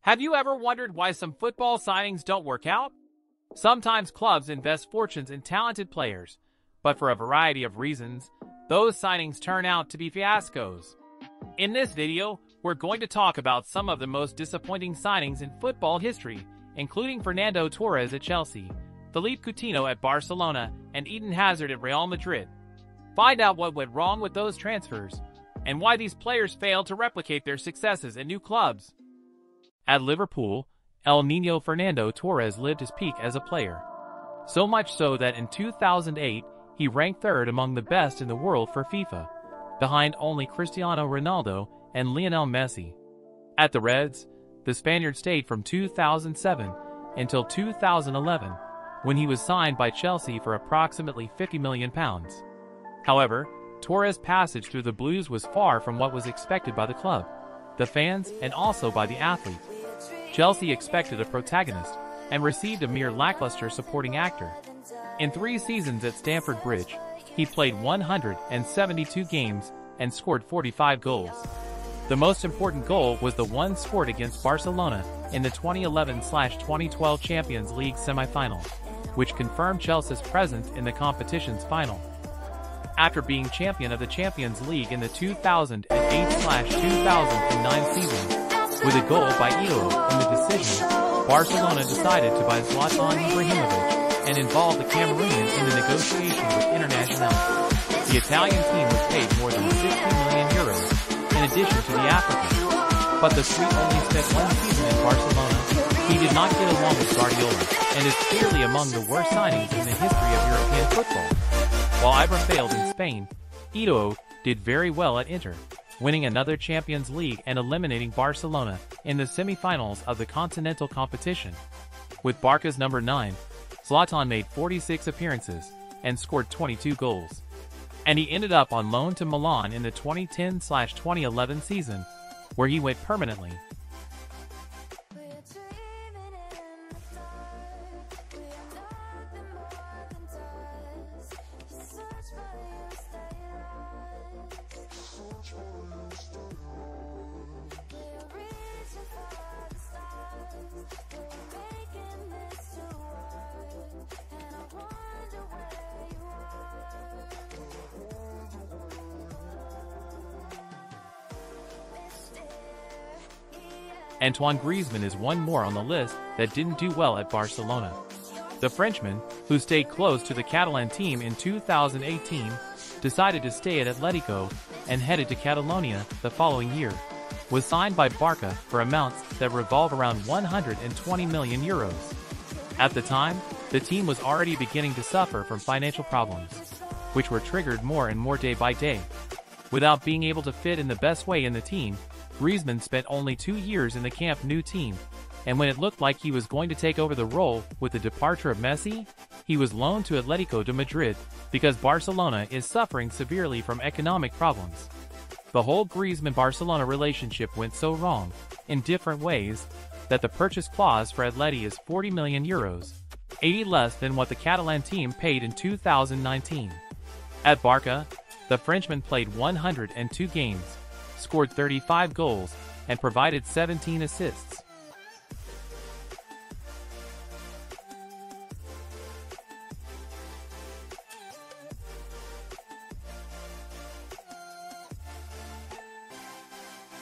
Have you ever wondered why some football signings don't work out? Sometimes clubs invest fortunes in talented players, but for a variety of reasons, those signings turn out to be fiascos. In this video, we're going to talk about some of the most disappointing signings in football history, including Fernando Torres at Chelsea, Philippe Coutinho at Barcelona, and Eden Hazard at Real Madrid. Find out what went wrong with those transfers, and why these players failed to replicate their successes in new clubs. At Liverpool, El Niño Fernando Torres lived his peak as a player. So much so that in 2008, he ranked third among the best in the world for FIFA, behind only Cristiano Ronaldo and Lionel Messi. At the Reds, the Spaniard stayed from 2007 until 2011, when he was signed by Chelsea for approximately £50 million. However, Torres' passage through the Blues was far from what was expected by the club, the fans, and also by the athlete. Chelsea expected a protagonist, and received a mere lackluster supporting actor. In 3 seasons at Stamford Bridge, he played 172 games and scored 45 goals. The most important goal was the one scored against Barcelona in the 2011-2012 Champions League semi-final, which confirmed Chelsea's presence in the competition's final. After being champion of the Champions League in the 2008-2009 season, with a goal by Ito in the decision, Barcelona decided to buy Zlatan Ibrahimovic and involve the Cameroonian in the negotiation with International. The Italian team was paid more than €60 million in addition to the African. But the Swede only spent 1 season in Barcelona. He did not get along with Guardiola, and is clearly among the worst signings in the history of European football. While Ibra failed in Spain, Ito did very well at Inter, winning another Champions League and eliminating Barcelona in the semi-finals of the continental competition. With Barca's number 9, Zlatan made 46 appearances and scored 22 goals. And he ended up on loan to Milan in the 2010-2011 season, where he went permanently. Antoine Griezmann is one more on the list that didn't do well at Barcelona. The Frenchman, who stayed close to the Catalan team in 2018, decided to stay at Atletico and headed to Catalonia the following year, was signed by Barca for amounts that revolve around €120 million. At the time, the team was already beginning to suffer from financial problems, which were triggered more and more day by day. Without being able to fit in the best way in the team, Griezmann spent only 2 years in the Camp Nou team, and when it looked like he was going to take over the role with the departure of Messi, he was loaned to Atletico de Madrid because Barcelona is suffering severely from economic problems. The whole Griezmann-Barcelona relationship went so wrong, in different ways, that the purchase clause for Atleti is €40 million, 80 less than what the Catalan team paid in 2019. At Barca, the Frenchman played 102 games, scored 35 goals, and provided 17 assists.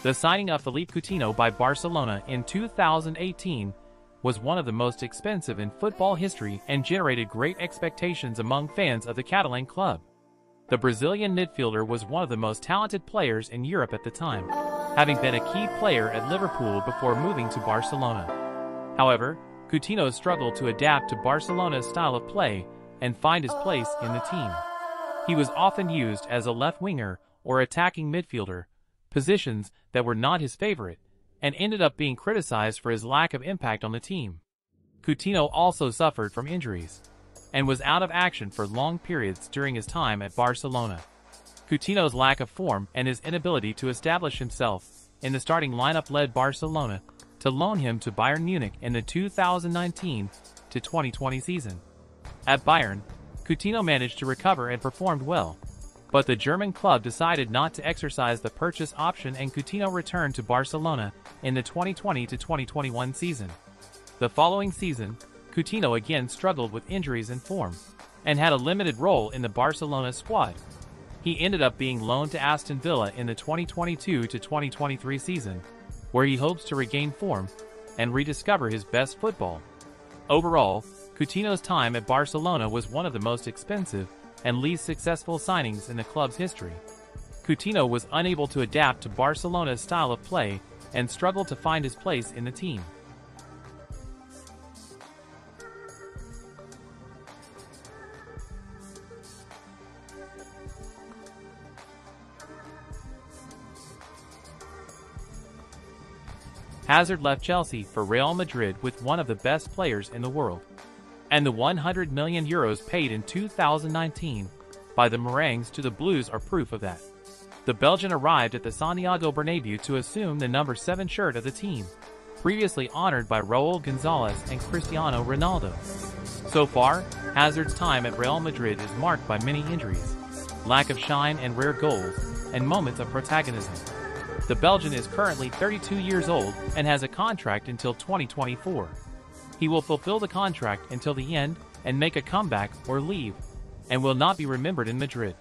The signing of Philippe Coutinho by Barcelona in 2018 was one of the most expensive in football history and generated great expectations among fans of the Catalan club. The Brazilian midfielder was one of the most talented players in Europe at the time, having been a key player at Liverpool before moving to Barcelona. However, Coutinho struggled to adapt to Barcelona's style of play and find his place in the team. He was often used as a left winger or attacking midfielder, positions that were not his favorite, and ended up being criticized for his lack of impact on the team. Coutinho also suffered from injuries, and was out of action for long periods during his time at Barcelona. Coutinho's lack of form and his inability to establish himself in the starting lineup led Barcelona to loan him to Bayern Munich in the 2019-2020 season. At Bayern, Coutinho managed to recover and performed well, but the German club decided not to exercise the purchase option and Coutinho returned to Barcelona in the 2020-2021 season. The following season, Coutinho again struggled with injuries and form, and had a limited role in the Barcelona squad. He ended up being loaned to Aston Villa in the 2022-2023 season, where he hopes to regain form and rediscover his best football. Overall, Coutinho's time at Barcelona was one of the most expensive and least successful signings in the club's history. Coutinho was unable to adapt to Barcelona's style of play and struggled to find his place in the team. Hazard left Chelsea for Real Madrid with one of the best players in the world, and the €100 million paid in 2019 by the Merengues to the Blues are proof of that. The Belgian arrived at the Santiago Bernabéu to assume the number 7 shirt of the team, previously honored by Raúl González and Cristiano Ronaldo. So far, Hazard's time at Real Madrid is marked by many injuries, lack of shine and rare goals, and moments of protagonism. The Belgian is currently 32 years old and has a contract until 2024. He will fulfill the contract until the end and make a comeback or leave, and will not be remembered in Madrid.